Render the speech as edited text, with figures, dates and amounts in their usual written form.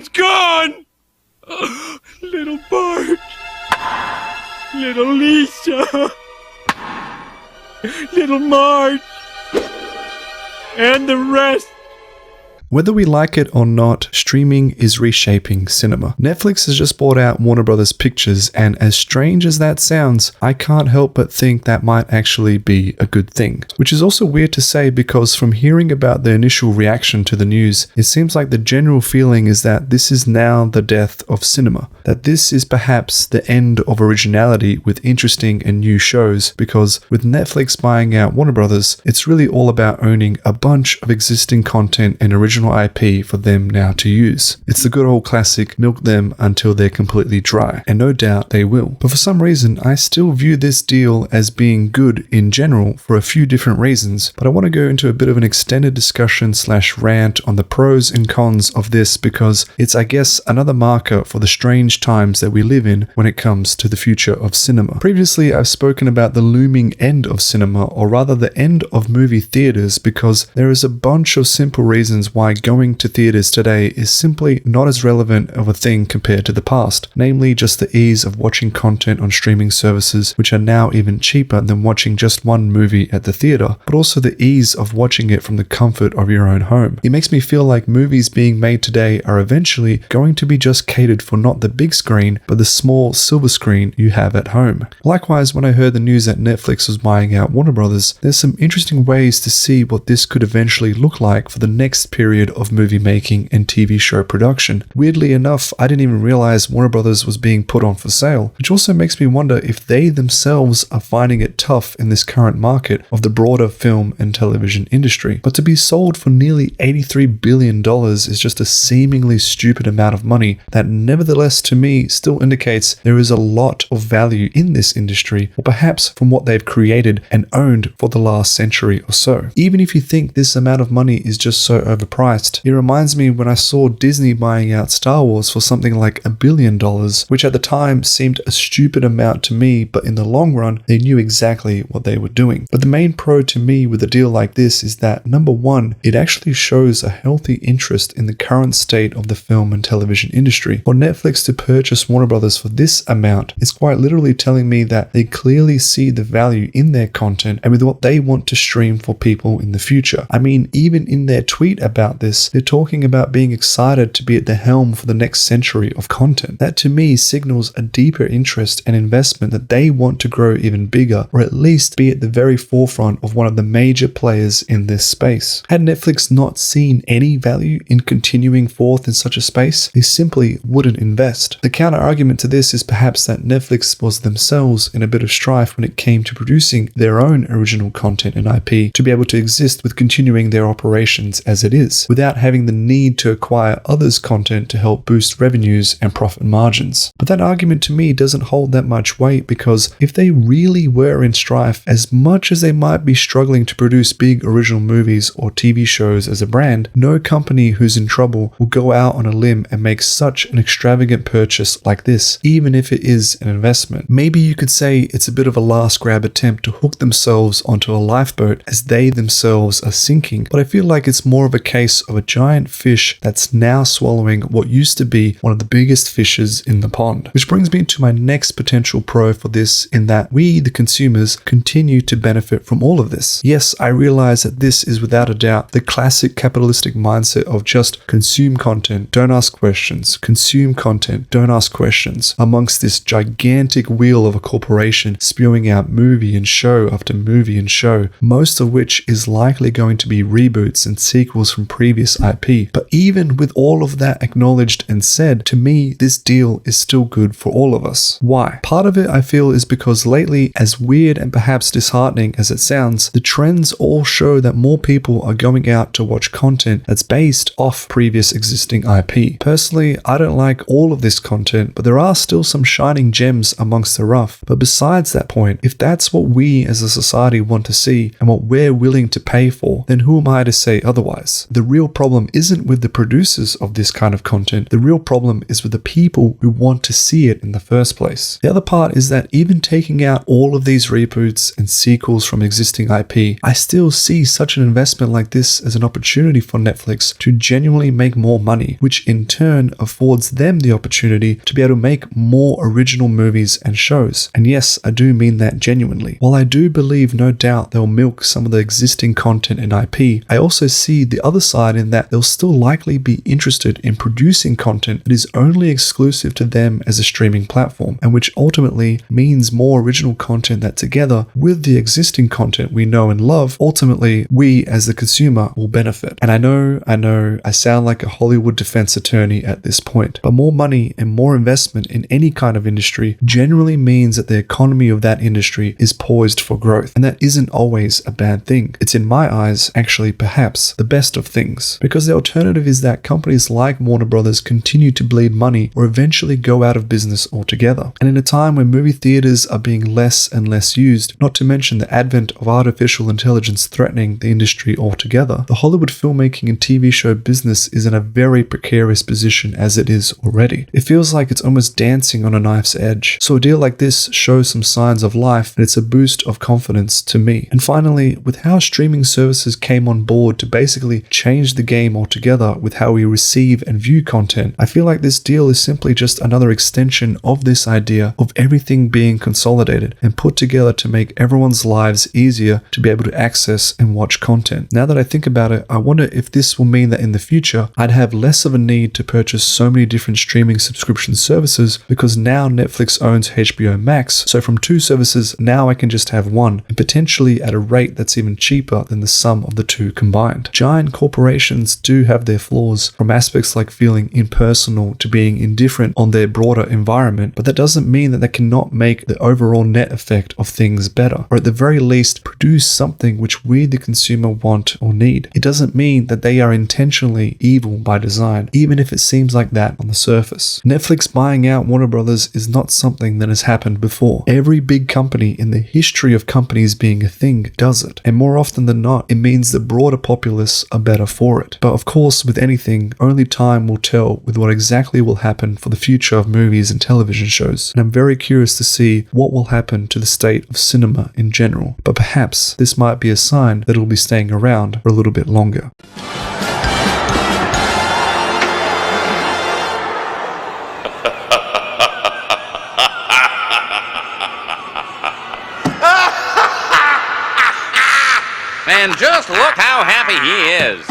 it's gone! Little Bart. Little Lisa. Little Marge. And the rest. Whether we like it or not, streaming is reshaping cinema. Netflix has just bought out Warner Brothers Pictures, and as strange as that sounds, I can't help but think that might actually be a good thing. Which is also weird to say because from hearing about the initial reaction to the news, it seems like the general feeling is that this is now the death of cinema. That this is perhaps the end of originality with interesting and new shows, because with Netflix buying out Warner Brothers, it's really all about owning a bunch of existing content and original IP for them now to use. It's the good old classic, milk them until they're completely dry, and no doubt they will. But for some reason, I still view this deal as being good in general for a few different reasons, but I want to go into a bit of an extended discussion / rant on the pros and cons of this because it's, I guess, another marker for the strange times that we live in when it comes to the future of cinema. Previously, I've spoken about the looming end of cinema, or rather the end of movie theaters, because there is a bunch of simple reasons why going to theaters today is simply not as relevant of a thing compared to the past, namely just the ease of watching content on streaming services, which are now even cheaper than watching just one movie at the theater, but also the ease of watching it from the comfort of your own home. It makes me feel like movies being made today are eventually going to be just catered for not the big screen, but the small silver screen you have at home. Likewise, when I heard the news that Netflix was buying out Warner Brothers, there's some interesting ways to see what this could eventually look like for the next period of movie making and TV show production. Weirdly enough, I didn't even realize Warner Brothers was being put on for sale, which also makes me wonder if they themselves are finding it tough in this current market of the broader film and television industry. But to be sold for nearly $83 billion is just a seemingly stupid amount of money that nevertheless to me still indicates there is a lot of value in this industry, or perhaps from what they've created and owned for the last century or so. Even if you think this amount of money is just so overpriced, it reminds me when I saw Disney buying out Star Wars for something like $1 billion, which at the time seemed a stupid amount to me, but in the long run, they knew exactly what they were doing. But the main pro to me with a deal like this is that, number one, it actually shows a healthy interest in the current state of the film and television industry. For Netflix to purchase Warner Brothers for this amount is quite literally telling me that they clearly see the value in their content and with what they want to stream for people in the future. I mean, even in their tweet about this, they're talking about being excited to be at the helm for the next century of content. That to me signals a deeper interest and investment that they want to grow even bigger, or at least be at the very forefront of one of the major players in this space. Had Netflix not seen any value in continuing forth in such a space, they simply wouldn't invest. The counter argument to this is perhaps that Netflix was themselves in a bit of strife when it came to producing their own original content and IP to be able to exist with continuing their operations as it is, without having the need to acquire others' content to help boost revenues and profit margins. But that argument to me doesn't hold that much weight, because if they really were in strife, as much as they might be struggling to produce big original movies or TV shows as a brand, no company who's in trouble will go out on a limb and make such an extravagant purchase like this, even if it is an investment. Maybe you could say it's a bit of a last grab attempt to hook themselves onto a lifeboat as they themselves are sinking, but I feel like it's more of a case of a giant fish that's now swallowing what used to be one of the biggest fishes in the pond. Which brings me to my next potential pro for this, in that we, the consumers, continue to benefit from all of this. Yes, I realize that this is without a doubt the classic capitalistic mindset of just consume content, don't ask questions, consume content, don't ask questions, amongst this gigantic wheel of a corporation spewing out movie and show after movie and show, most of which is likely going to be reboots and sequels from previous IP. But even with all of that acknowledged and said, to me, this deal is still good for all of us. Why? Part of it, I feel, is because lately, as weird and perhaps disheartening as it sounds, the trends all show that more people are going out to watch content that's based off previous existing IP. Personally, I don't like all of this content, but there are still some shining gems amongst the rough. But besides that point, if that's what we as a society want to see and what we're willing to pay for, then who am I to say otherwise? The real problem isn't with the producers of this kind of content. The real problem is with the people who want to see it in the first place. The other part is that even taking out all of these reboots and sequels from existing IP, I still see such an investment like this as an opportunity for Netflix to genuinely make more money, which in turn affords them the opportunity to be able to make more original movies and shows. And yes, I do mean that genuinely. While I do believe no doubt they'll milk some of the existing content and IP, I also see the other side in that they'll still likely be interested in producing content that is only exclusive to them as a streaming platform, and which ultimately means more original content that together with the existing content we know and love, ultimately we as the consumer will benefit. And I know I sound like a Hollywood defense attorney at this point, but more money and more investment in any kind of industry generally means that the economy of that industry is poised for growth, and that isn't always a bad thing. It's in my eyes actually perhaps the best of things, because the alternative is that companies like Warner Brothers continue to bleed money or eventually go out of business altogether. And in a time when movie theaters are being less and less used, not to mention the advent of artificial intelligence threatening the industry altogether, the Hollywood filmmaking and TV show business is in a very precarious position as it is already. It feels like it's almost dancing on a knife's edge. So a deal like this shows some signs of life, and it's a boost of confidence to me. And finally, with how streaming services came on board to basically change the game altogether with how we receive and view content, I feel like this deal is simply just another extension of this idea of everything being consolidated and put together to make everyone's lives easier to be able to access and watch content. Now that I think about it, I wonder if this will mean that in the future, I'd have less of a need to purchase so many different streaming subscription services, because now Netflix owns HBO Max, so from two services, now I can just have one, and potentially at a rate that's even cheaper than the sum of the two combined. Giant corporations do have their flaws, from aspects like feeling impersonal to being indifferent on their broader environment, but that doesn't mean that they cannot make the overall net effect of things better, or at the very least produce something which we the consumer want or need. It doesn't mean that they are intentionally evil by design, even if it seems like that on the surface. Netflix buying out Warner Brothers is not something that has happened before. Every big company in the history of companies being a thing does it, and more often than not, it means the broader populace are better for it. But of course, with anything, only time will tell with what exactly will happen for the future of movies and television shows, and I'm very curious to see what will happen to the state of cinema in general. But perhaps this might be a sign that it will be staying around for a little bit longer. And just look how happy he is.